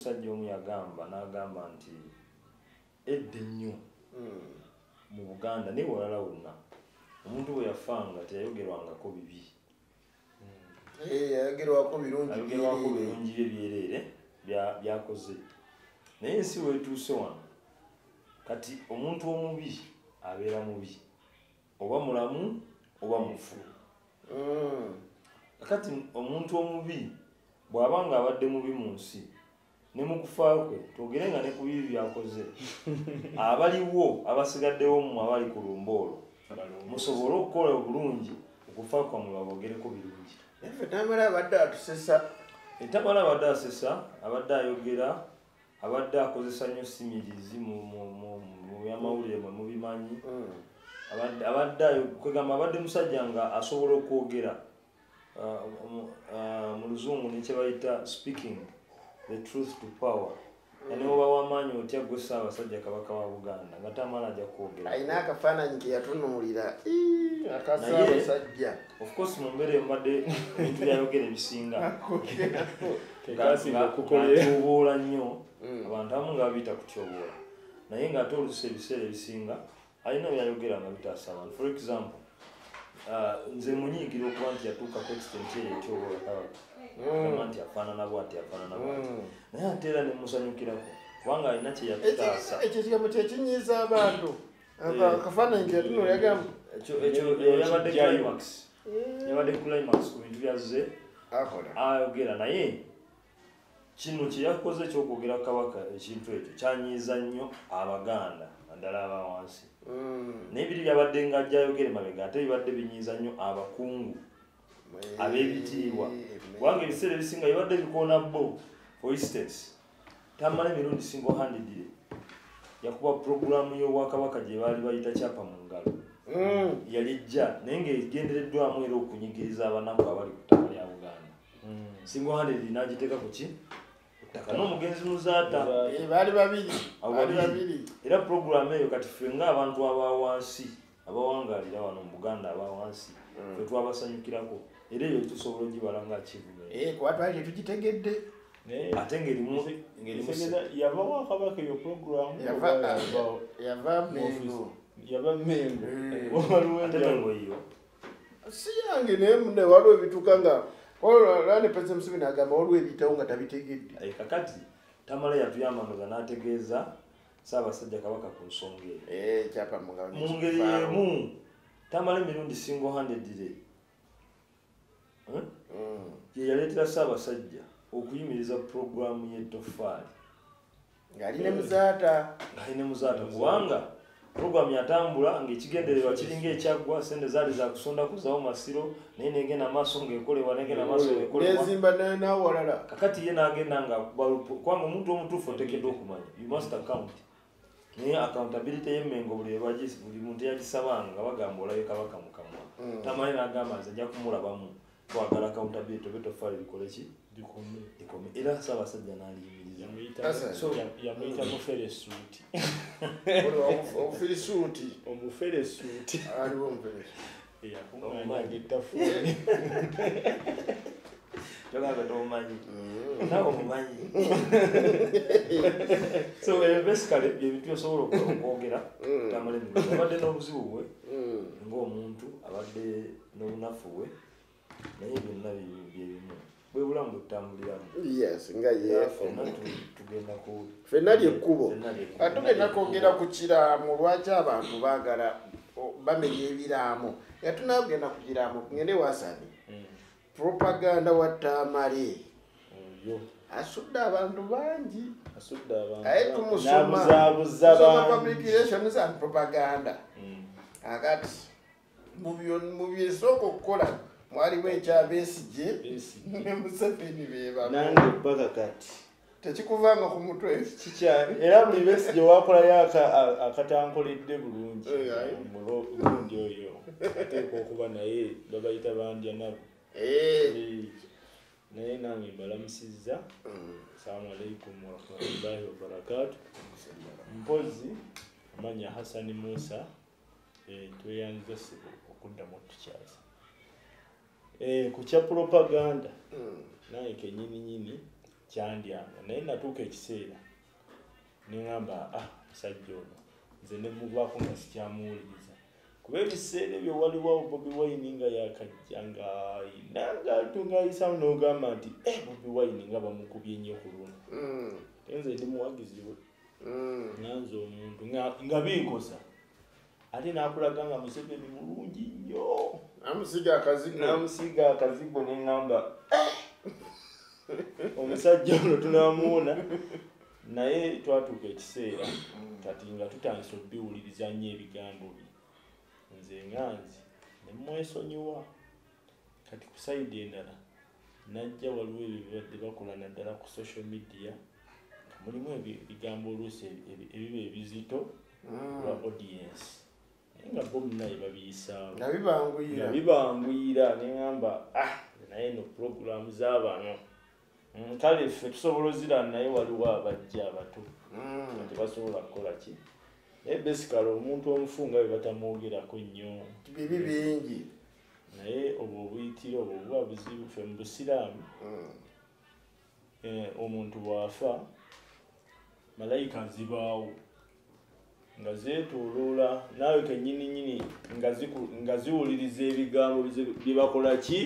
Sajja omu yagamba n'agamba nti edda ennyo mu Buganda ne walala wonna omuntu bwe yafanga teyayogerwangako bibi. Yayogerwako birungi byebyereere byakoze. Naye ensi weetuuse wano kati omuntu omubi abeera mubi oba mulamu oba mufu. Kati omuntu omubi bw'abanga abadde mubi mu nsi ne mu kufa kwe twogere nga ne ku bibi byakoze abaliwo abasigaddewo mu abali ku lumboolo musobole okukola obulungi okufa kwammwe babogereko birungi. Tamala abadde atusesa. Tamala abadde asesa, abadde ayogera, abadde akozesa nnyo simirizi mu byamawulire mwe mubimanyi. Abadde musajja nga asobola okwogera mu luzungu nekye bayita speaking the truth to power. Yani oba wamaanyi otya gwe Ssaabasajja Kabaka wa Buganda nga Tamala ajja kwogera. Alina akafaananyi ke yatunuulira aka Ssaabasajja. Of course mu mbeera mbadde ebintu byayogera ebisinga. Tyoboola nnyo abantu abamu nga babiyita kutyoboola. Naye ng'ate oluusi ebiseera ebisinga alina byayogera nga bitaasa abantu. For example, nze munyiigira okuba nti yatuuka ku extent eyo etyoboola Kabaka. Kama nti afaanana bw'ati afaanana bw'ati. Naye ate era ne musanyukirako kubanga alina kye yatutaasa. Ekyo kigambo kye kinyiiza abantu. Akafaananyi ke yatunuulira yagamba ekyo yabadde climax. Yabadde climax ku bintu byazze ayogera. Naye kino kye yakoze ekyokwogera Kabaka ekintu ekyo kyanyiiza nnyo Abaganda naddala aba wansi. Naye biri byabadde nga ajja ayogere mabega ate bibadde binyiiza nnyo abakungu ab'ebitiibwa. Kubanga ebiseera ebisinga bibadde bikoona bo. For instance, Tamala emirundi single-handedly yakuba puroguramu y'Obwakabaka gye baali bayita kyapa mu ngalo. Yali ejja naye ng'egendereddwamu era okunyigiriza abanaku abali ku ttaka lya Buganda. Single-handedly n'agiteeka ku ki? Ku ttaka n'omugenzi Muzaata. Baali babiri. Era puroguramu eyo kati ffe ng'abantu abawansi abawangaalira wano mu Buganda abawansi ffe twabasanyukirako. Era eyo tusobola ogibala nga achievement. Kuba twali tetugitegedde. Ate ng'erimu yava wa Kabaka eyo puroguramu yava Mengo. Ate Mengo eyo si yange naye munne waliwo ebituuka nga olwani President Museveni agamba waliwo ebiyitawo nga tabitegedde. Kakati Tamala yatuyambaga n'ategeeza Ssaabasajja Kabaka ku nsonga eyo. Kyapa mu ngalo mu ngeri y'emu Tamala emirundi single-handedly ye yaleetera Ssaabasajja okuyimiriza puroguramu y'ettoffaali ng'ali ne Muzaata. Kubanga puroguramu yatambula ng'ekigendererwa kiringa ekyaggwa, sente zaali za kusonda kuzzaawo Masiro naye negenda maaso ng'ekolebwa nezimba n'awalala. Kakati ye n'agenda nga kubanga omuntu omutuufu oteekeddwa okumanya you must account. Naye accountability y'Emmengo buli muntu yagisabanga bagamba olabe Kabaka mu kamwa. Tamala n'agamba nze nja kumulabamu twagala accountability obetoffaali bikole ki? Likome. Era Ssaabasajja n'aliyimiriza. Yamuyita Muferesuuti. Omuferesuuti. Aliwo Omuferesuuti. Yakuŋŋaanya ettafuuli. Kyogamba tomumanyi. Nawe omumanyi. So basically ebintu byosobola okwogera Tamala emirundi. Abadde n'obuzibu bwe ng'omuntu, abadde n'obunafu bwe naye byonna byebimu. Bwe bulamu butambuliramu. Yes, nga tugenda ku ffenna lyekkubo. Tugenda kwogera ku kiraamu lwaki abantu baagala bamenya ebiraamu. Tunaagenda ku kiraamu tugende wasani. Propaganda wa Tamale asudde abantu bangi. Aye tumusoma public relations and propaganda. Akati mu byesooka okukola mwalimu ekya Besigye ne Museveni beba nange mpaka kati tekikuvanga ku mutwe kikyali. Era buli Besigye wakolayo akatankoledde bulungi omulundi oyo ateekwa okuba naye babayita bandya nabo. Naye nange mbalamusizza. Assalamu alaikum warahmatullahi wabarakatuh. Mpozi amanya Hassan Musa tweyanza sibo okuddamu tukyaza. Ku kya propaganda nange kennyini kyandyanga naye natuuka ekiseera neŋŋamba musajja ono nze ne muvaako nga sikyamuwuliriza kuba ebiseera ebyo waliwo Bobi Wine nga yakajja ng'ayisamu n'ogamba nti Bobi Wine nga bamukubye nnyo ku luno nze ndi muwagizi we nganze omuntu nga binkosa ate n'akulaga nga Museveni mulungi nnyo namusiga akazigo neŋŋamba omusajja ono tunamuwona naye twatuuka ekiseera kati nga tutandise obiwuliriza nnyo ebigambo bye nze nganzi nemwesonyiwa kati ku sayidi endala najja waliwo ebyo bibadde bakola naddala ku social media mulimu ebigambo oluusi ebiba ebizito lwa audience naye nga bo munaye babiyisaawo nga bibanguyira neŋŋamba naye no puroguramu z'abano kale ffe tusobola ozira naye waliwo abajja abato tebasobola kukola ki naye basically omuntu omufunga bwe batamwogerako nnyo bibi bingi naye obwo obuyitiro obwo buba buzibu ffe mu busiraamu omuntu bw'afa malayika zibaawo nga zeetooloola naawe kennyininyini nga ziwuliriza ebigambo bye bakola ki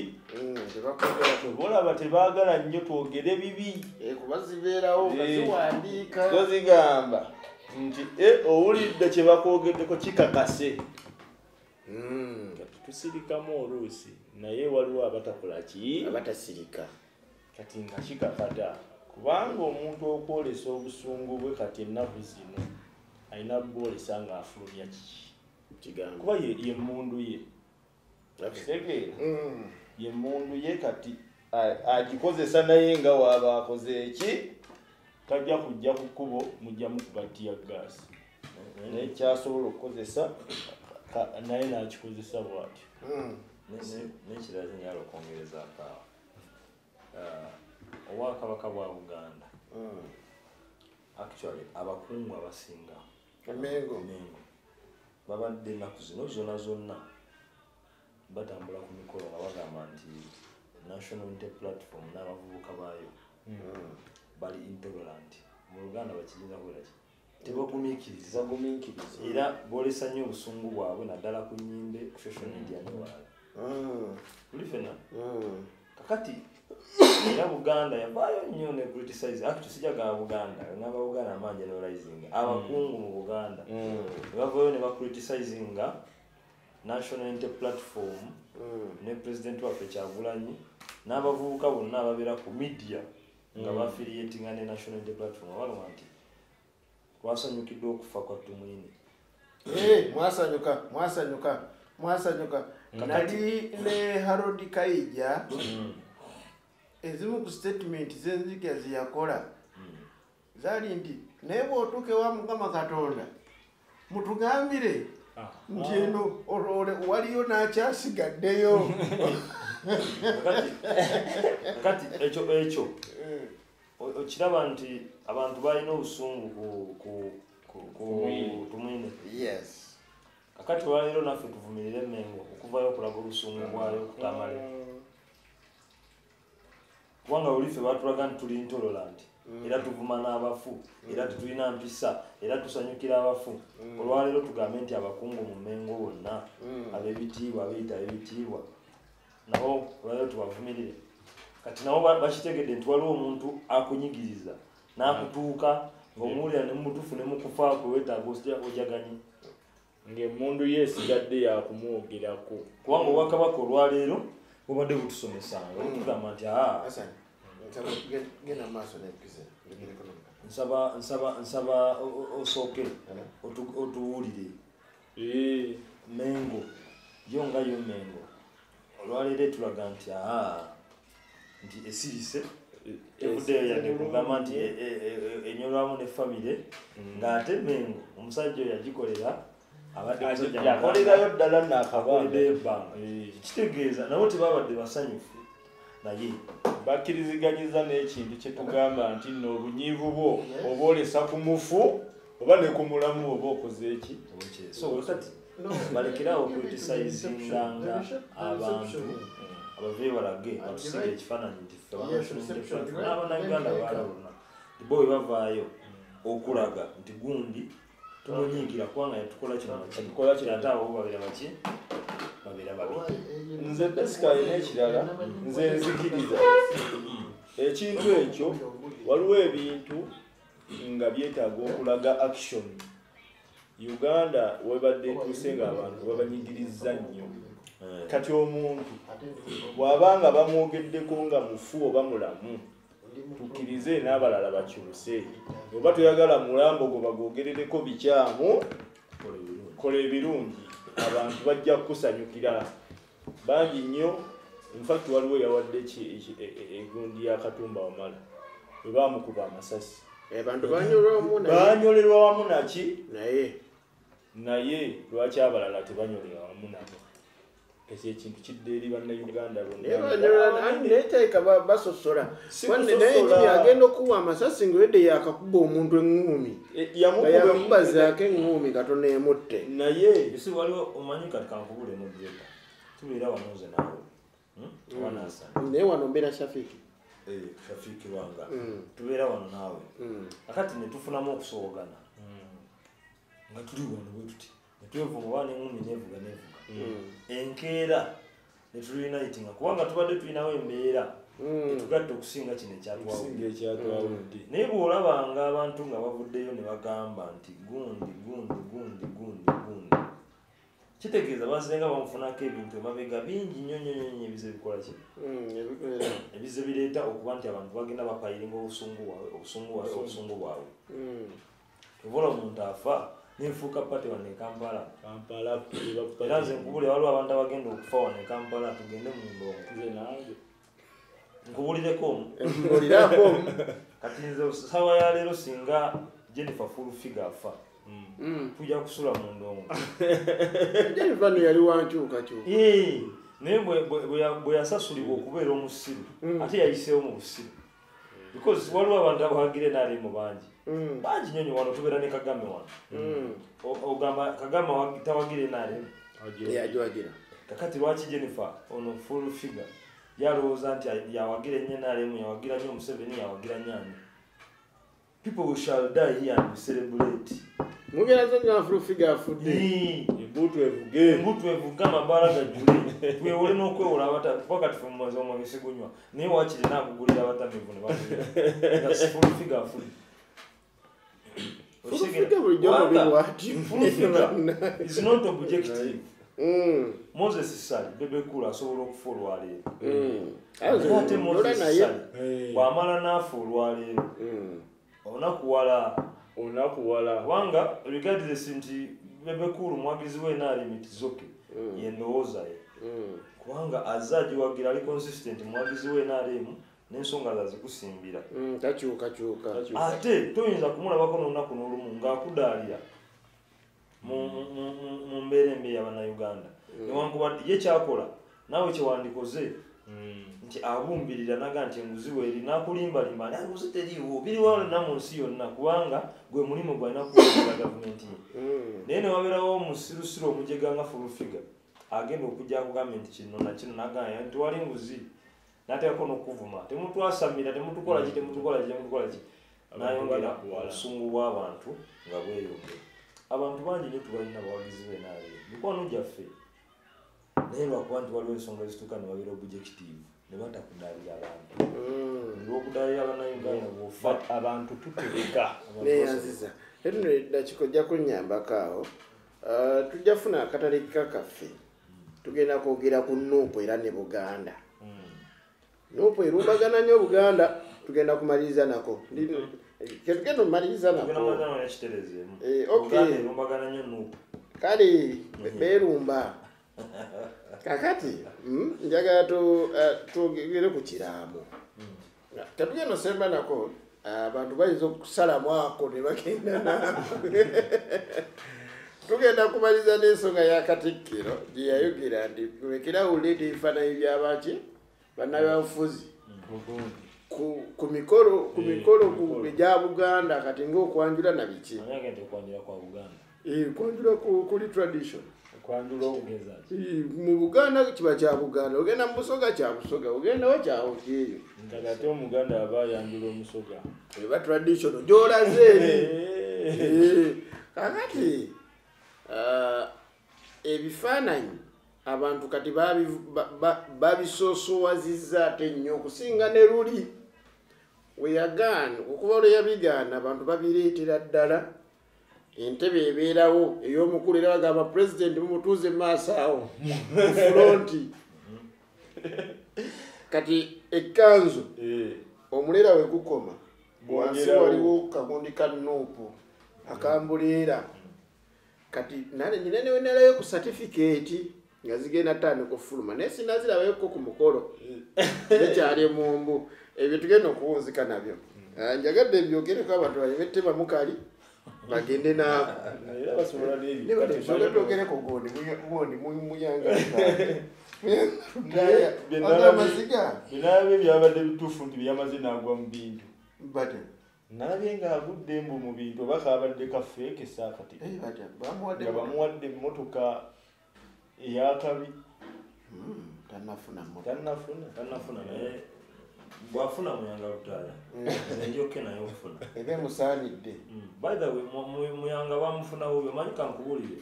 olaba tebaagala nnyo twogere bibi kuba zibeerawo nga ziwandiika zo zigamba nti owulidde kye bakwogeddeko kikakase kati tusirikamu oluusi naye waliwo abatakola ki abatasirika kati nga kikakata kubanga omuntu okwolesa obusungu bwe kati ennaku zino alina bwolesa nga afulumya kigambo kuba ye mundu ye kitegeera ye mundu ye kati agikozesa naye nga waaba akoze eki tajja kujja ku kkubo mujja mukubatiya gaasi naye kyasobola okukozesa naye n'akikozesa bw'atyo n'ekirala kyenyala okwongereza akaawa obwakabaka bwa Buganda actually abakungu abasinga Mengo babadde ennaku zino zonna batambula ku mikolo nga bagamba nti National Unity Platform n'abavubuka baayo bali intolerant mu Luganda bakiriza kwera ki tebagumiikiriza era boolesa nnyo obusungu bwabwe naddala ku nnyimbe ku social media newala tuli fena kakati era Buganda yavaayo nnyo ne criticize actually sijaga Buganda ngamba Buganda amaanyi generalizing abakungu mu Buganda bavaayo ne bacriticinga National Unity Platform ne president waffe Kyagulanyi n'abavubuka bonna ababeera ku media nga baffiliatinga ne National Unity Platform abalwa nti twasanyukidde okufa kwa Tumwine mwasanyuka nali ne Harold Kaija ezimu ku statement zenzika ziyakola zali nti naye bw'otuuke wa Mukama Katonda mutugambire nti eno waliyo n'akyasigaddeyo kati ekyo okiraba nti abantu balina obusungu ku Tumwine kakati olwaleero naffe tuvumirire Mengo okuvayo okulaga obusungu bwayo okutamale kubanga oliffe batulaga nti tuli intolerant era tuvuma n'abafu era tetulina mpisa era tusanyukira abafu olwaleero tugambe nti abakungu mu Mengo bonna ab'ebitiibwa abeyita ebitiibwa nabo olwaleero tubavumirire kati nabo bakitegedde nti waliwo omuntu akunyigiriza n'akutuuka ng'omuwulira ne mumutufu ne mukufaako weetaaga ojaganyi ng'emmundu yeesigadde yakumwogerako kubanga obwakabaka olwaleero bubadde butusomesanga tugamba nti nsaba osooke otuwulire Mengo yo nga yo Mengo olwaleero etulaga nti nti esirise evuddeyo yadde kugamba nti enyolwamu ne famire ng'ate Mengo omusajja oyo yagikolera yakolerayo ddala naakabakolera ebbanga kitegeeza nabo tebabadde basanyufu naye bakkiriziganyiza n'ekintu kye tugamba nti nno obunyiivu bwo oba olesa ku mufu oba ne ku mulamu oba okoze eki so kati balekerawo okucriticizinganga abantu abave balage batusiga ekifaananyi nti ffe n'abannayuganda balawuna bo bwe bavaayo okulaga nti gundi tumunyiikira kubanga yatukola kino ate abo babeera baki babeera babiri. Nze basically n'ekirala nze nzikiriza ekintu ekyo waliwo ebintu nga byetaaga okulaga action. Uganda webadde etuuse ng'abantu babanyigiriza nnyo. Kati omuntu bw'abanga bamwogeddeko nga mufu oba mulamu tukkirize n'abalala bakyuse. Oba toyagala mulambo gwe bagwogerereko bikyamu kola ebirungi abantu bajja kukusanyukira bangi nnyo. Infact waliwo yawadde egundi ya Katumba Wamala bwe baamukuba amasasi abantu banyolerwa wamu naki naye lwaki abalala tebanyolera wamu nabo? Ekyo ekintu kidde eri bannayuganda neteeka basosola naye nyini agenda okuwa amasasi ngawedde yakakuba omuntu eŋŋumi yamukubazaako eŋŋumi katono emutte. Naye esi waliwo omanyi kati kankubule mubyeta tubeera wanoze naawe naye wano mbeera Shafiki wanga tubeera wano naawe akati netufunamu okusobogana nga tuli wano bwe tuti netwevuga oba n'eŋŋumi nevuga enkeera netulinayitinga kubanga tubadde tulinawo embeera etugadde okusinga kino ekyatwawudde. Naye bw'olabanga abantu nga bavuddeyo ne bagamba nti gundi kitegeeza bazenga bamufunako ebintu emabega bingi nnyo ebize bikola ki ebize bireeta okuba nti abantu bagenda bapayiringa obusungu bwabwe. Tobola omuntu afa nenfuuka pate wano e Kampala era nze nkubulira waliwo abantu abagenda okufa wano e Kampala tugende mu ndongo nkubulireko kati nze ssaawa ya leero singa Jennifer Fulfiga afa tujja kusula mu ndongo. Jennifer yali wankyukakyuka naye bwe yasasulibwa okubeera omusiru ate yayiseewo mu busiru because waliwo abantu abawagire n'alimu bangi nnyo wano tubeera ne Kagame wano ogamba Kagame tawagire n'alimu yagiwagira kakati lwaki Jennifer ono Fulfiga yalowooza nti yawagira ennyo n'alimu yawagira nnyo Museveni yawagira nnyo ani? People shall die here and we celebrate. Mugeraza nga Fulfiga afudde embutu evuga amabaala gajjule twewole n'okwewola wakati fe mumwezi omwezi gunywa naye wakiri nakugulira abatamivu ne bamulira nga Fulfiga afudde. Fulfiga is not objective. Moses Sali Bebe Cool asobola okufa olwaleero ate Moses Sali bw'amala n'afa olwaleero onakuwala wanga regardless nti Bebe Cool mwagizi we naali mitizoke yendowooza ye kubanga azagiwagira ali consistent mwagizi we naalimu n'ensonga zazikusimbira takyukakyuka ate toyinza kumulabako n'olunaku n'olumu ng'akudaalira mu mbeera embi y'Abannayuganda newankubadde ye kyakola naawe kyewandikoze nti abumbirira naga nti enguzi weeri n'akulimbalimba nti enguzi teriiwo biriwo na mu nsi yonna kubanga gwe mulimu gwalina kuwulira gavumenti ye. Naye ne wabeerawo omusirusiru omujega nga Fulfiga agenda okujja kugamba nti kino nakino nagamba nti wali nguzi n'ateekako n'okuvuma temutwasamira temutukola ki n'ayongera obusungu bw'abantu nga bweyongera. Abantu bangi nnyo tubalina bawagizi be naaleero mikwano gyaffe naye lwakuba nti waliwo ensonga ezituuka ne babeera objective ne batakudaalira abantu olw'okudaalira Abannayuganda bw'ofa abantu tutereka neyanziza etuno eddakika ojja kunnyambako awo tujja funa akatale kaffe tugenda kwogera ku Nuupu era ne Buganda. Nuupu erumbagana nnyo Buganda tugenda kumaliriza nako ketugenda omaliriza nako kale berumba kakati njaga twogere ku kiraamo tetugenda osemba nako abantu bayinza okusalamu ako ne bagenda nako tugenda kumaliza n'ensonga ya Katikkiro gye yayogera nti tulekerawulire ebifaananyi by'abaki bannabyabufuzi ku mikolo egya Buganda kati ng'okwanjula na biki kwanjula kuli tradition kwandula mu Buganda kiba kya Buganda ogenda mu Busoga kya Busoga ogenda wa kya Okiyo ngate Omuganda aba yandula omusoga eba traditional gyolaze kakati ebifaananyi abantu kati babisoosoowazizza ate nnyo okusinga ne luli weyagaana okuba olweyabigaana abantu babireetera ddala entebe ebeerawo ey'omukulu era bagamba pulezidenti mumutuuze maaso awo mu fulonti kati ekkanzu omuleera we gukoma wansi waliwo kagundi ka Nuupu akambuleera kati nina ne wenalayo ku certificate nga zigenda tandika okufuluma naye sinazirabako ku mukolo nekyali emumbu ebyo tugenda okuwunzika nabyo njagadde mbyogereko abantu banyebette bamukali bagende naako twogereko gondi muyanga binabye byabadde bituufu nti byamaze nagwa mu bintu nalabye ng'agudde mbu mu bintu oba kaabadde kafeeke saakati nga bamuwadde emmotoka eyakabi tannafuna naye bwafuna Muyanga Lutaaya njoke naye okufuna ebe musaanidde by the way Muyanga bamufunawo byo manyi kankubuulire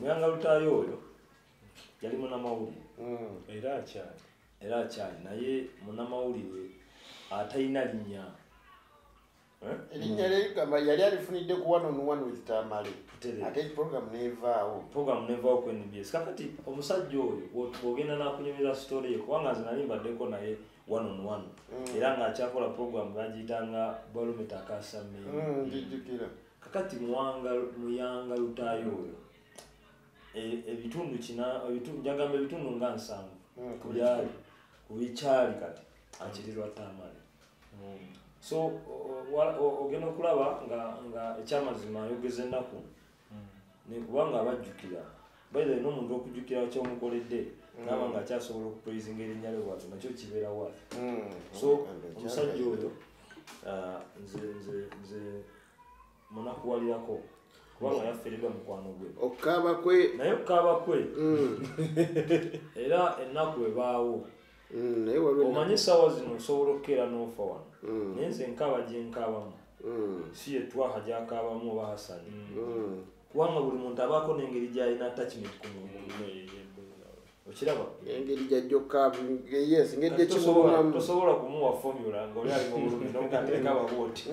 Muyanga Lutaaya oyo yali munnamawulire era akyali naye munnamawulire atalina linnya erinnya lyegamba yali alifunidde ku 1-on-1 with Tamale ate program nevaawo ku NBS kakati omusajja oyo bwogenda nakunyumira story ye kubanga nze nali mbaddeko naye 1-on-1 era ng'akyakola program bagiyitanga Barometer Akasamye kakati Muyanga Lutaaya oyo njagamba ebitundu nga 7 byali kubikyali kati akirirwa Tamale so ogenda okulaba nga ekyamazima ayogeza ennaku nekubanga abajjukira bayiza ina omuntu okujjukira kyomukoledde naba nga akyasobola okupraisinga erinnya lye bwatyo nakyo kibeera wati so omusajja oyo nze munakuwalirako kubanga yafferedwa mukwano gwe okukaaba kwe naye okukaaba kwe era ennaku ebaawo omanyi essaawa zino osobola okukeera n'ofa wano naye nze nkaaba gye nkaabamu si ye Twaha gy'akaabamu oba Hasani kubanga buli muntu abaako n'engeri gy'alina attachment ku muntu okiraba engeri gyajjokaaba yes ngeri gyekimulumamu tosobola kumuwa formula ng'oli ali mu bulumi n'omukateekaba bwoti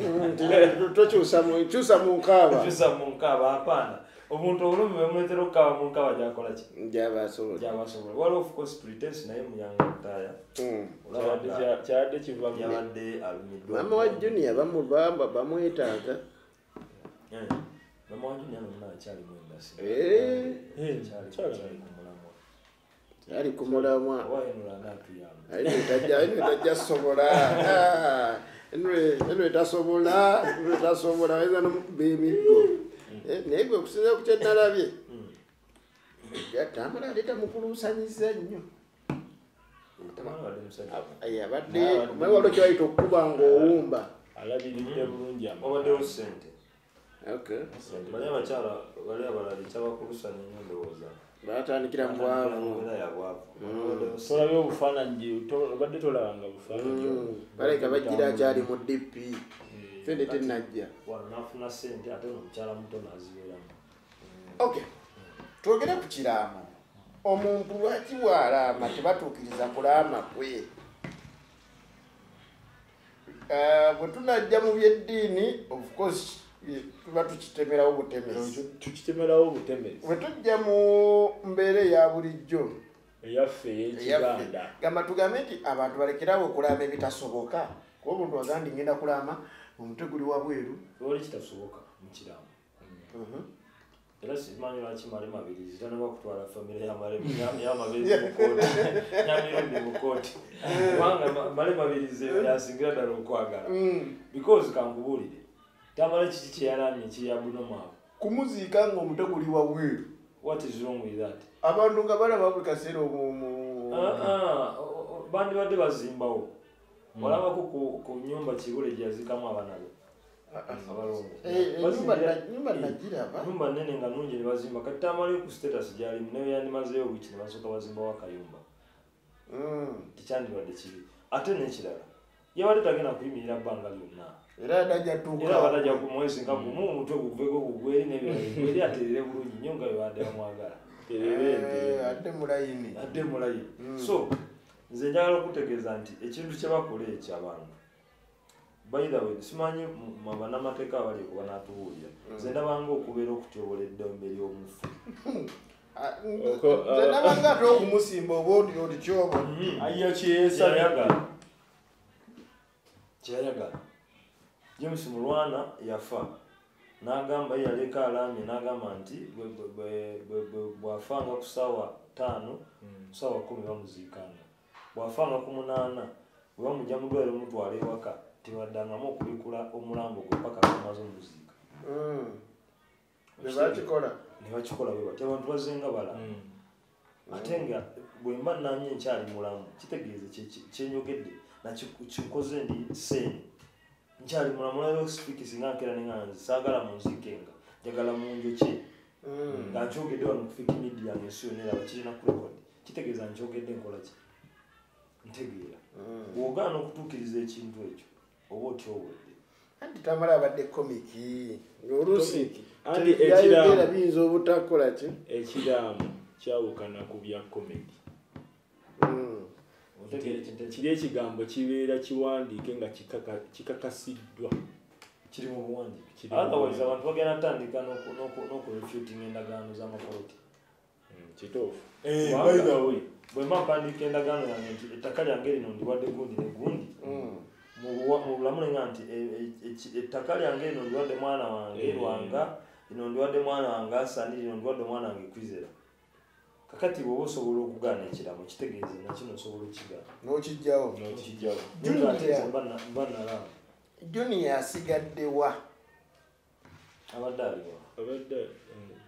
tokyusa mu nkaaba apaana omuntu obulumi bwemuleetera okukaaba mu nkaaba gyakola ki gyabasobola waliwo of course pretense naye Muyanga Lutaaya kyabadde kivamu yabadde alumiddwa maama wa Junior bamubamba bamwetaaga maama wa Junior nonna akyali mu endasi ali ku mulamwa wayenula naatuyamba tajja sobola enwe tasobola weza nomukuba emiggo naye gwe okusinza ku kyenalabye Tamale aleeta mukuluusanyiza nnyo abadde omanyi waliwo kyebayita okukuba ng'owumba alabiridde bulungi obaddewo ssente bali abakyala bali abalala ekyabakulusanya nnyo ndowooza batandikira mu bwavu tolabye obufaananyi obadde tolabanga bufaananyi baleka bajjira akyali mu DP sente tenajja nafuna sente ate omukyala muto nazibeeramu twogere ku kiraamo omuntu lwaki bw'alaama tebatuukiriza kulaama kwe bwe tunajja mu byeddiini of course tuba tukitemerawo butemezi bwe tujja mu mbeera eya bulijjo eyaffe ey'ekiganda gamba tugambe nti abantu balekerawo okulaama ebitasoboka kuba omuntu agandi ngenda kulaama omutwe guli wabweru oli kitasoboka mu kiraamo era simanyi lwaki Malema Abirizi tanaba kutwala famire y'amabirizi mu kooti nyamirundi mu kooti kubanga Malema Abirizi yasingira ddala okwagala because kankubuulire Tamale kiki kyeyalaamye ekiyabunoma kumuziika ng'omutwe guli wabweru what is wrong with that abantu nga balaba buli kaseera bandibadde bazimbawo olabako ku nnyumba Kibule gye yazikamu abaana be nyumba nagiraba nyumba nene nga nungi ne bazimba kati tamale ku status gyalimu naye yandimazeeyo wiiki ne basooka bazimbawo akayumba tekyandibadde kibi ate n'ekirala yabadde tagenda kuyimirira bbanga lyonna era badajja ku mwezi nga gumu omutwe guveko gugweri neberi aterere bulungi nnyo nga bebadde bamwagala adde mulayini so nze njagala okutegeeza nti ekintu kye bakola ekyo abantu by the way simanyi bannamateeka abali okuba n'atubuulira nze ndabanga okubeera okutyobola eddembe ly'omufu nabanga ate okumusimba oba oti kyobo ayo kyeyagala James Mulwana yafa n'agamba yaleka alamye n'agamba nti bw'afanga ku ssaawa 5 ssaawa 10 bamuziikanga bw'afanga ku 8 bwe bamujja mu ddwaliro mutwala ewaka tebaddangamu okubikula omulambo gwe paka bamaze omuziika ne bakikola bwe batyo abantu bazenga bala ate nga bwe mba nnamye nkyali mulamu kitegeeze kyenyogedde nakikoze ndi seeni nkyali mulamu nalero sipikisi ngankera nenganzi saagala munzikenga njagala munjoki nga nkyogedde wano kufika media yange ensi yonna eraba kirina ku rekodi kitegeeza nkyogedde nkola ki ntegeera bw'ogaana okutuukiriza ekintu ekyo oba otyowedde anti Tamale abadde komiki oluusi ekiramu biyinza obutakola ki ekiramu kyawukana ku bya komedi kiri ekigambo kibeera kiwandiike nga kikakasiddwa kiri mu buwandiike otherwise abantu bagenda tandika n'okurefuting endagaano z'amakoloti kituufu by the way bwe mba mpandiika endagaano yange nti ettaka lyange lino ndiwadde gundi ne gundi mu bulamu nenga nti ettaka lyange lino ndiwadde mwana wange Lwanga lino ndiwadde mwana wange Asani lino ndiwadde mwana wange Kwizera kakati bw'oba osobola okugaana ekiramu kitegeeze nakino osobola okukigaana n'okijjawo mba nalaba Junior asigadde wa abadde aliwa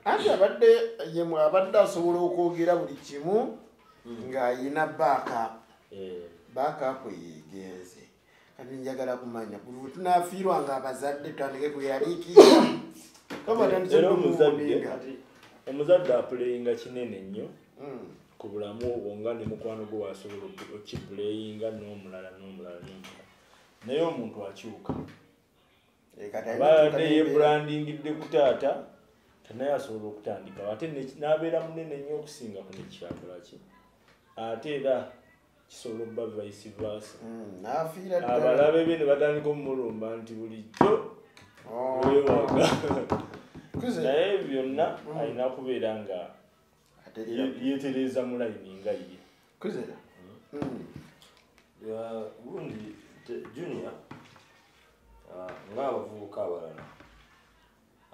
anti abadde asobola okwogera buli kimu ng'ayina backup yeegenze kati njagala kumanya buli tunaafiirwa nga abazadde tutandike kweyaliikirira omuzadde apuleyinga kinene nnyo ku bulamu obwo nga ne mukwano gwe wasobola okipuleyinga n'omulala naye omuntu akyuka abadde yebrandingidde ku taata tanaye asobola okutandika ate n'abeera munene nnyo okusinga ku nekyakolaki ate era kisobola okuba vice versa abalabe be ne batandika omulumba nti bulijjo wewaga naye byonna alina kubeera nga yeetereza mu layini nga ye gundi Junior ng'abavubuka abalala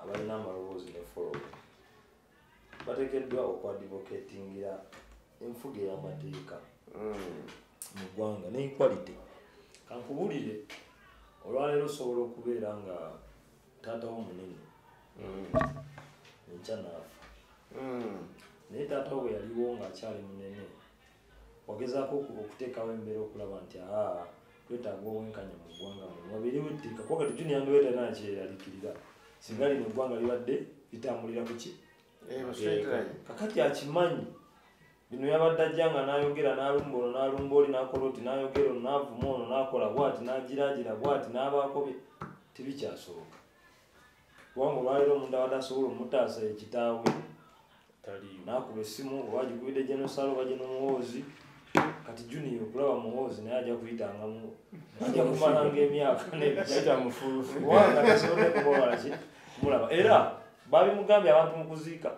abalina amaloboozi ne folowo bateekeddwa okwadvocatingira enfuga ey'amateeka mu ggwanga n'equality kankubulire olwaleero osobola okubeera nga taatawo munene enkya naafa naye taatawo bwe yaliwo ng'akyali munene wagezaako okuteekawo embeera okulaba nti twetaaga obwenkanya mu ggwanga muno wabeerewo etteeka kuba kati Junior yandiweta nakyeyaliikirira singa lino eggwanga libadde litambulira ku ki kakati akimanyi bino yabadde ajja nga n'ayogera n'alumba ono n'alumba oli n'akola oti n'ayogera ono n'avuma ono n'akola bw'ati n'agiraagira bw'ati n'abaako be tebikyasoboka kubanga olwaleero omuntu abadde asobola omutaasa ekitaawe n'akuba essimu oba agikubidde genosalo oba genomuhoozi kati Junior okulaba muhoozi naye ajja kuyitangamu ajja kumalanga emyaka nebitamufuufu kubanga tasobodde kumulaba era babimugambye abantu mu kuziika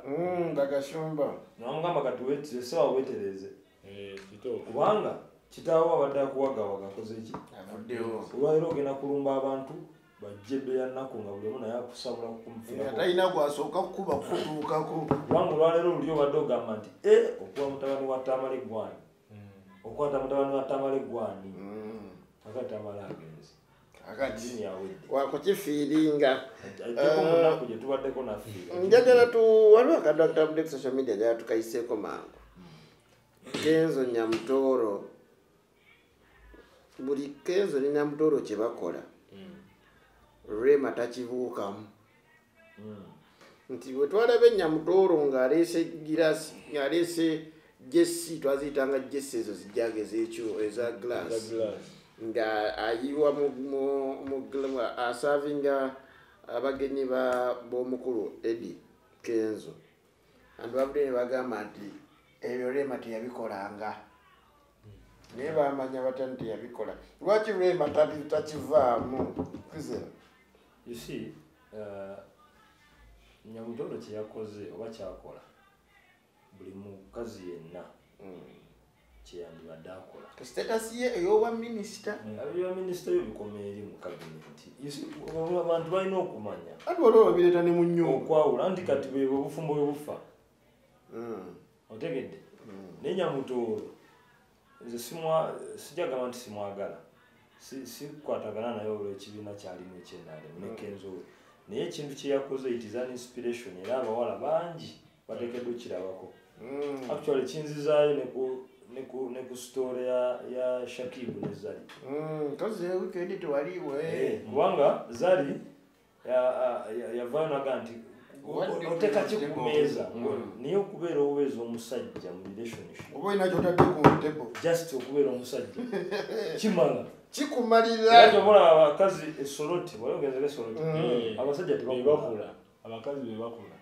bagashumba namugamba kati sewa weetereze kubanga kitaawo abadde akuwagawaga akoze ki olwaleero ogenda kulumba abantu bajje ebbeeya nnaku nga buli omu naye akusabula talina gwasooka kukuba kutuukako kubanga olwaleero luli obadde ogamba nti okuba mutabani wa Tamale Gwani okwata mutabani wa Tamale Gwani akati Tamale agenze wakukifiiringa munaku gye tubaddeko nafiira njagala waliwo akaddu ku social media njagala tukayiseeko mangu Kenzo Nyamutooro buli Kenzo ne Nyamutooro kye bakola Rema takibuukamu nti bwe twalaba Nyamutooro ng'aleese girasi ng'aleese jesi twaziyitanga jesi ezo zijjaga ez'ekyo eza glass nga ayiwa mu asavinga abagenyi b'omukulu Eddie Kenzo abantu babudde ne bagamba nti ebyo Rema teyabikolanga naye bamanya batya nti teyabikola lwaki Rema takivaamu kuzera you see Nyamutooro kyeyakoze oba kyakola buli mukazi yenna kyeyandibadde akola status ye ey'obwa minisita ebya minisita bikoma eri mu kabineti abantu balina okumanya ati waliwo babireeta ne mu nnyumba okwawula nti kati bwebwe obufumbo bwe bufa otegedde naye Nyamutooro nze sijagamba nti simwagala sikwatagana naye olw'ekibiina kyalimu ekyenaalemu ne Kenzo we naye ekintu kye yakoze it is an inspiration era abawala bangi bateekeddwa okirabako actually kinzizaayo ne ku story ya Shakibu ne Zari kazi weekend tewaliwe kubanga Zari yavaayo naga nti oteka ki ku meeza niye okubeera obubeezi omusajja mu relationship oba olina kyotadde ku table just okubeera omusajja kimala kikumalira tobola abakazi esoloti wayogenzeko esoloti abasajja tebakula abakazi bebakula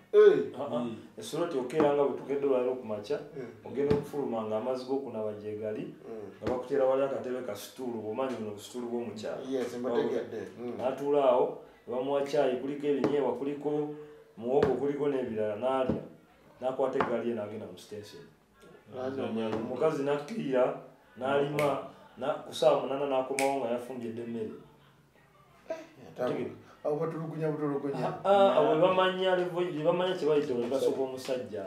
esoloti okeeranga bwe tukedde olwaliro okumakya ogenda okufuluma nga amazzi g'okunaba gyegali nga bakuteera wali akatebe ka situulu bwomanyi buno busituulu bw'omukyalo n'atuula awo bamuwa caayi kuliko ebinyeebwa kuliko muwogo kuliko n'ebirala n'alya n'akwata eggaali ye n'agenda mu sitenseni omukazi n'akkirira n'alima kusaawa 8 n'akomawo nga yafumbye emmere abo batulugunya abo bamanya kye bayita omugaso gw'omusajja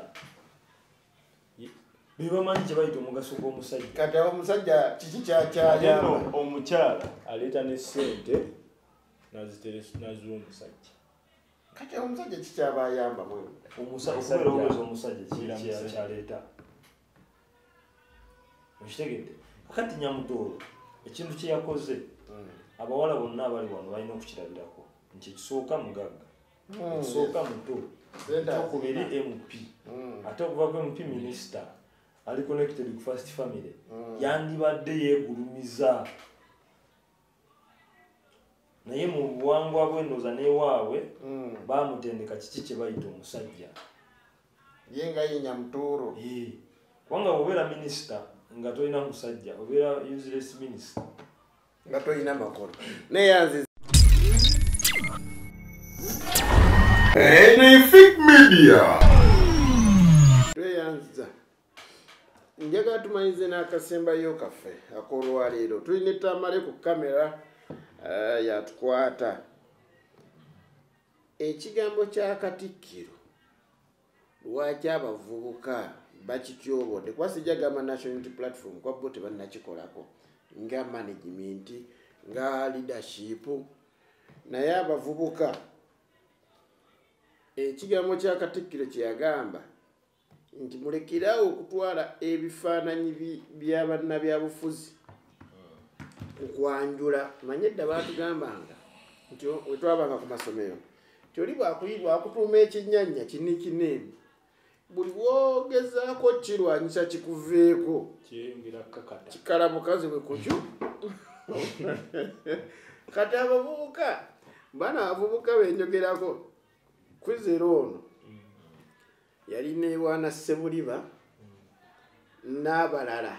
bebamanyi kye bayita omugaso gw'omusajja kati abo omusajja kiki kyakyayamba omukyala aleeta ne ssente naziwa omusajja kati abo omusajja kikyaba ayamba okubeera obuwezi omusajja kyaleeta okitegedde kakati Nyamutooro ekintu kye yakoze abawala bonna abali wano balina okukirabirako nti ekisooka mugagga ekisooka muto ekyokubiri MP ate okuva ku MP minisita ali connected ku first family yandibadde yeegulumiza naye mu buwangwa bw'endooza n'ewaabwe baamutendeka kiki kye bayita omusajja ye nga ye Nyamutooro kubanga bw'obeera minisita nga tolina musajja obeera useless minister nga tolina makolo neyanziza Enefik Media tweyanziza njagala tumanyize n'akasembayo kaffe akolwaleero tulina ettamale ku kamera yatukwata ekigambo kya Katikkiro lwaki abavubuka bakityobodde kuba sijagamba National Unity Platform kwa bo tebannakikolako nga management nga leadership naye abavubuka ekigambo kya Katikkiro kyeyagamba nti mulekerawo okutwala ebifaananyi by'abannabyabufuzi okwanjula manye dda baatugambanga nti we twabanga ku masomero nti oli bwakutuuma ekinnyanja kinikineebi buli bwogezaako kirwanyisa kikuveeko kikala bukazi bwe kutyo kati abavubuka bana abavubuka benjogerako kwizero ono yalina ewana Ssebuliba n'abalala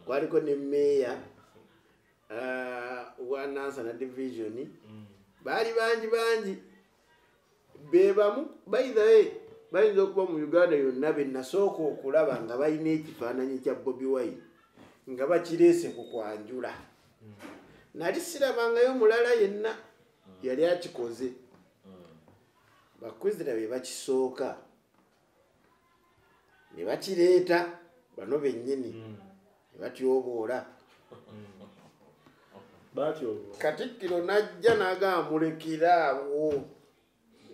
kwaliko ne meeya wa Nansana division baali bangi bebamu bayithawe bayinza okuba mu Uganda yonna bennasooka okulaba nga balina ekifaananyi kya Bobi Wine nga bakireese ku kwanjula nali sirabangayo mulala yenna yali akikoze bakwizira be bakisooka ne bakireeta bano bennyini ne batyoboola Katikkiro najja n'agamba mulekiraawo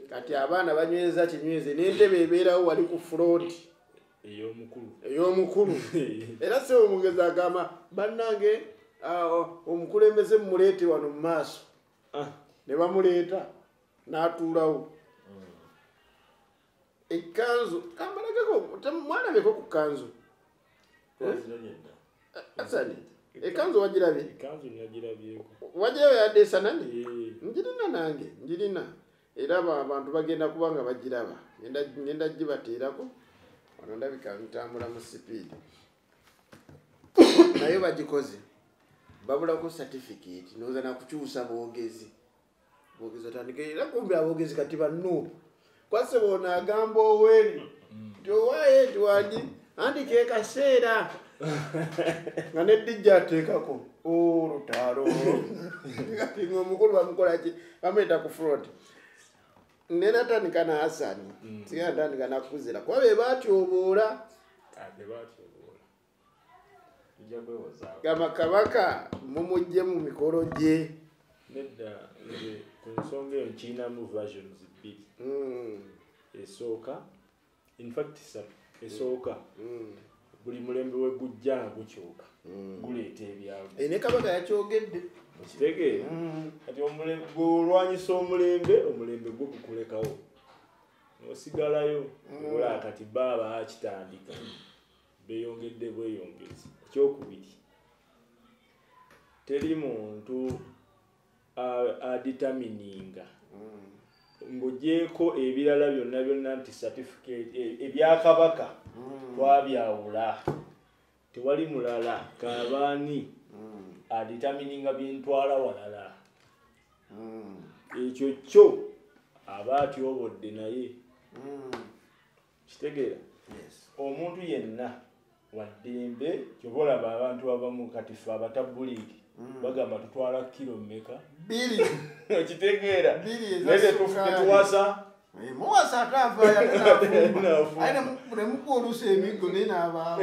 kati abaana banyweza kinyweze n'entebe ebeerawo wali ku front ey'omukulu era se omugezi agamba bannange omukulembeze mumuleete wano mu maaso ne bamuleeta n'atuulawo ekkanzu kambalagako mwanabeko ku kkanzu asani ekkanzu wagirabye ekkanzu nagirabyeko wagirabe yaddeesa nani njirina nange njirina era abantu bagenda kuba nga bagiraba ngenda gibateerako wano ndabika ntambula mu sipiidi naye bagikoze babulako certificate noza nakukyusa boogezi otandika era kumbe aboogezi kati bannuupu kwase bona agamba oweri nti owaye nti wandi andika ekaseera nga nedijja ateekako olutaalo nga omukulu bamukolaki bamuyita ku front nenatandika na Hasani siga natandika nakuzira kuba be batyoboola gama kabaka mumujje mu mikolo gye nedda ku nsonga eyo nkiinamu versions bbiri esooka in fact esooka buli mulembe we gujja nga gukyuka guleeta ebyago ne kabaka yakyogedde okitegeera kati olwanyisa omulembe gwo gukulekawo nosigalayo ola kati baaba akitandika beyongedde bweyongezi ekyokubiri teri muntu aditamininga ng'ogyeko ebirala byonna nti certificate ebyakabaka twabyawula tewali mulala kabaani aditamininga byentwala walala ekyo kyo aba atyobodde naye kitegeera omuntu yenna waddembe kyobalaba abantu abamu katifu abatabuliiki bagamba tutwala kilo mmeka biri okitegeera neze tuwasa muwasa atavayo aina mukulusa emigo nenabaawo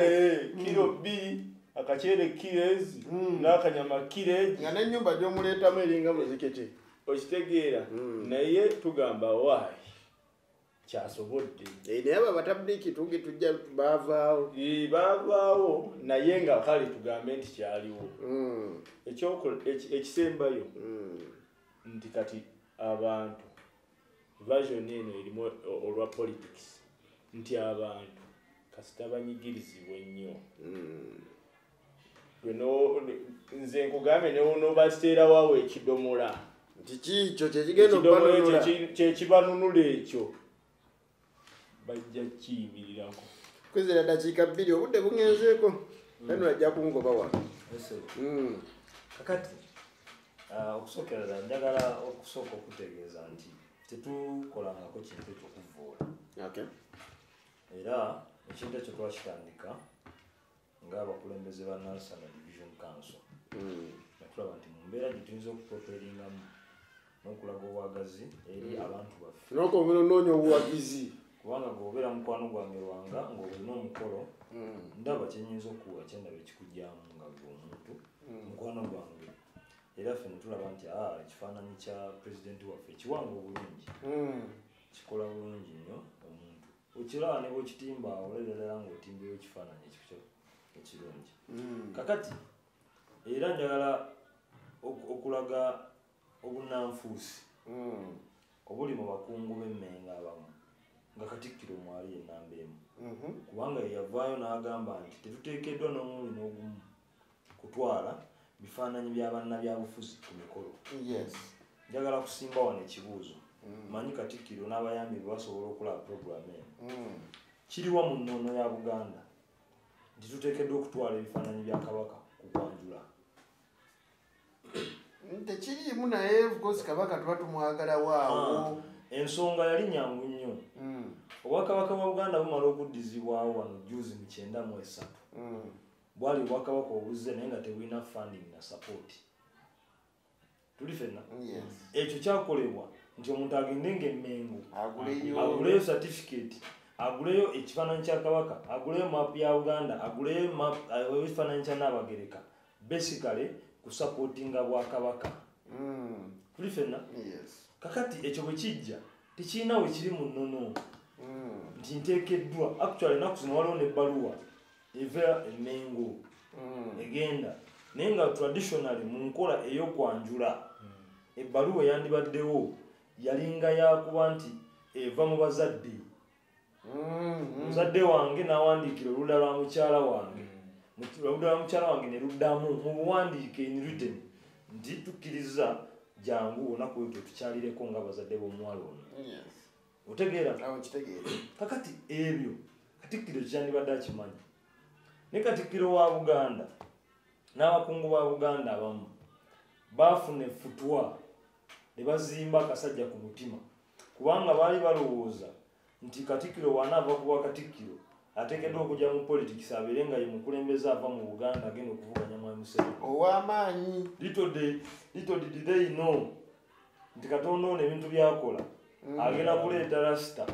kilo 2 akaceere kiloezi n'akanyama kiloegi nga n'ennyumba gy'omuleetamu eringa muzikete okitegeera naye tugamba waayi kyasobodde naye abo abatabuliiki tuge tujja baavaawo naye nga kale tugambe nti kyaliwo ekisembayo nti kati abantu version eno erimu olwa politics nti abantu kasita banyigirizibwa ennyo nze nkugambe nobakiteerawawo ekidomola nti kiikyo kyekigenda kyekibanunula ekyo bajja kiyimirirako kwezera dakiika 2 obudde bugenzeeko eno ajja kungoba wano kakati okusookerera njagala okusooka okutegeeza nti tetukolangako kintu ekyokuvuula era ekintu ekyo twakitandika ng'abakulembeze ba Nansana Division Council netulaba nti mu mbeera gye tuyinza okupropeeringamu n'okulaga obwagazi eri abantu baffe n'okwongera onoonya obuwagizi kubanga gwobeera mukwano gwange lwanga ng'olina omukolo ndaba kyenyinza okuwa kyendaba ekikujjaamu nga gwomuntu mukwano gwange era ffe netulaba nti ekifaananyi kya pulezidenti waffe kiwange obulungi kikola bulungi nnyo omuntu okiraba ne bwekitimba olerera ng'otimbayo ekifaananyi ekirungi kakati era njagala okulaga obunanfuusi obuli mu bakungu b'emmengo abamu nga Katikkiro mwali ennamba emu kubanga yeyavaayo n'agamba nti tetuteekeddwa n'omuli n'ogumu kutwala bifaananyi bya bannabyabufuzi ku mikolo njagala kusimba wano ekibuuzo manyi Katikkiro n'abayambi bwe basobola okulaba puroguramu eno kiriwa mu nnono ya Buganda nti tuteekeddwa okutwala ebifaananyi bya Kabaka ku kwanjula tekiriimu naye kosi Kabaka tuba tumwagala waawo ensonga yali nyangu nnyo obwakabaka bwa Buganda bumala okuddizibwawo wano juzi mu 93 bwali obwakabaka obuzze naye nga tebulina funding na support tuli fenna ekyo kyakolebwa nti omuntu agendenga emmengo aguleyo certificate aguleyo ekifaananyi kya Kabaka aguleyo map ya Uganda aguleyo map ekifaananyi kya Nnabagereka basically kusupportinga bwakabaka tuli fenna kakati ekyo bwe kijja tekirina we kiri mu nnono nti nteekeddwa actually ennaku zino waliwo n'ebbaluwa eva emmengo egenda naye nga traditionally mu nkola ey'okwanjula ebbaluwa yandibaddewo yalinga yakuba nti eva mu bazadde. Muzadde wange n'awandiikira oludda lwa mukyala wange. Oludda lwa mukyala wange ne luddamu mu buwandiike in written nti tukkiriza jangu olunaku olwo tukyalireko nga bazadde b'omuwala ono. Otegeera? Kakati ebyo Katikkiro kyandibadde akimanyi. Ne Katikkiro wa Buganda n'abakungu ba Buganda abamu baafuna effutwa ne bazimba akasajja ku mutima kubanga baali balowooza nti Katikkiro wanaava ku bwa Katikkiro ateekeddwa okujja mu politics abeere nga ye mukulembeze ava mu Buganda agenda okuvuganya Mwami Museveni. Ow'amaanyi. Little did they know nti Katonda ono ebintu byakola agenda kuleeta rasita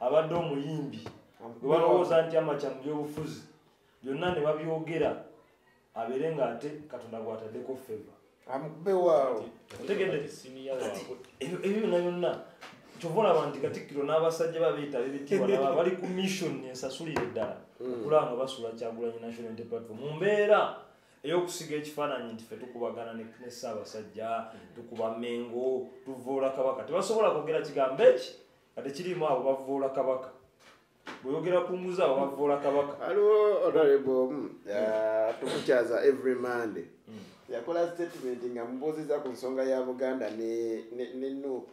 abadde omuyimbi gwe balowooza nti amaca mu byobufuzi byonna ne babyogera abeere nga ate Katonda gw'ataddeko feva. Amukube waawo. Otegedde ebyo byonna byonna kyova olaba nti Katikkiro n'abasajja babeeta bebitiibwa bali ku mission ensasulire ddala okulaba nga basula Kyagulanyi National Unity Platform mu mbeera ey'okusiga ekifaananyi nti ffe tukubagana ne Ssaabasajja tukuba Mengo tuvoola Kabaka. Tebasobola kwogera kigambo eki kati kirimu abo bavoola Kabaka. Bweyogera ku nguzi abo bavoola Kabaka. Aliwo honorable tukukyaza every Monday. Yakola statement nga mubuuziza ku nsonga ya Buganda ne Nuupu.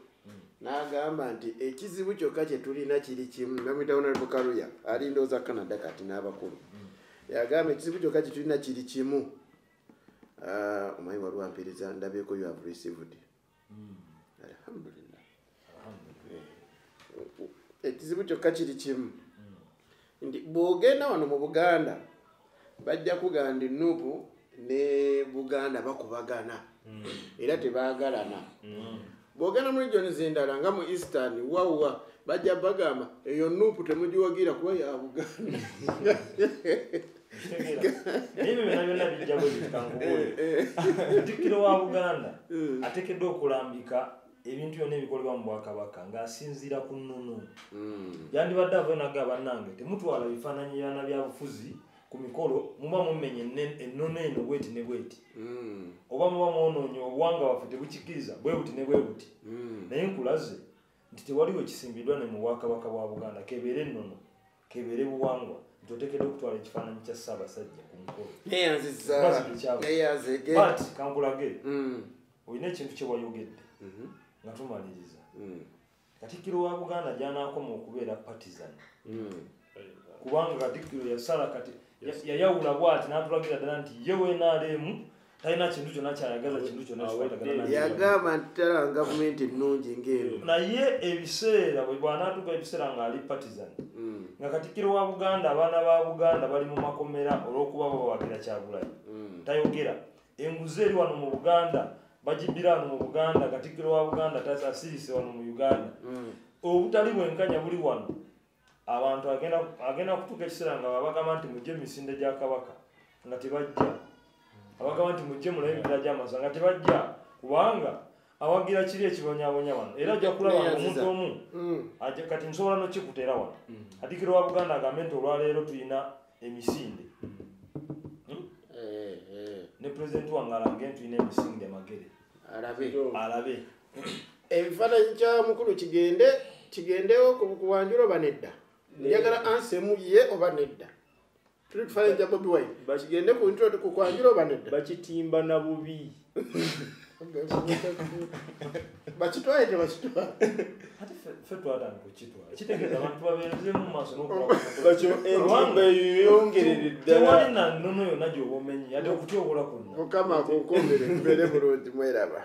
N'agamba nti ekizibu kyokka kye tulina kiri kimu. Namwita honorable Karuya ali ndowooza Canada kati n'abakulu. Yagamba ekizibu kyokka kye tulina kiri kimu. Omanyi wali wampiriza ndabyeko you have received. Alhamdulillah. Ekizibu kyokka kiri kimu. Nti bw'ogenda wano mu Buganda bajja kugamba Nuupu ne Buganda bakubagana era tebaagalana. Bw'ogenda muri regions endala nga mu Eastern wawa bajja bagamba eyo Nuupu temugiwagira kuba ya Buganda. Ebyo byonna bijja bwe bikangubuule. Katikkiro wa Buganda ateekeddwa okulambika ebintu byonna ebikolebwa mu Bwakabaka ng'asinziira ku nnono. Yandibadde ava naga bannange temutwala bifaananyi byana bya bufuzi ku mikolo muba mumenya ennono eno bweti ne bweti. Oba muba mwonoonye obuwanga waffe tebukikkiriza bwe buti ne bwe buti. Naye nkulaze nti tewaliwo ekisimbiddwa ne mu Bwakabaka bwa Buganda kebeere ennono kebeere buwangwa nti oteekeddwa okutwala ekifaananyi kya Ssaabasajja ku mukolo. But kankulage olina ekintu kye wayogedde nga tumaliriza. Katikkiro wa Buganda gy'anaakoma okubeera partisan. Kubanga Katikkiro yasala kati yayawula bw'ati n'atulagira ddala nti ye NRM talina kintu kyonna kyayagaza kintu kyonna kikwatagana naye. Yagamba nti tala gavumenti ennungi ng'eno. Naye ebiseera bwe bw'anaatuuka ebiseera ng'ali partisan nga Katikkiro wa Buganda abaana ba Buganda bali mu makomera olw'okuba babawagira Kyagulanyi. Tayogera enguzi eri wano mu Buganda bagiddira wano mu Buganda. Katikkiro wa Buganda tasasirise wano mu Uganda. Obutali bwenkanya buli wano. Abantu agenda kutuuka ekiseera nga bagamba nti mujje emisinde gya Kabaka nga tebajja. Abagamba nti mujje mulabe emibira gy'amasa nga tebajja kubanga awagira kiri ekibonyabonya wano. Era ajja kulaba omuntu omu kati nsobola nokikuteera wano. Katikkiro wa Buganda agambe nti olwaleero tulina emisinde. Ne Pulezidenti wange alange nti tulina emisinde Magere. Alabe. Ebifaananyi kya mukulu kigendewo ku Wanjula oba nedda? Njagala ansemu ye oba nedda? Tuli tufaananyi kya Bobi Wine kigende ku ntro ku Wanjula oba nedda? Bakitimba na bubi. Bakitwaye tebakitwala. Ate ffe twatandika okukitwala. Kitegeeza abantu babeerezeemu mu maaso n'okuba. Entimba yongerera ddala. Tewali na nnono yonna gy'oba omenye yadde okutyobola kwonna. Mukama akukuumire tubeere bulungi mweraba.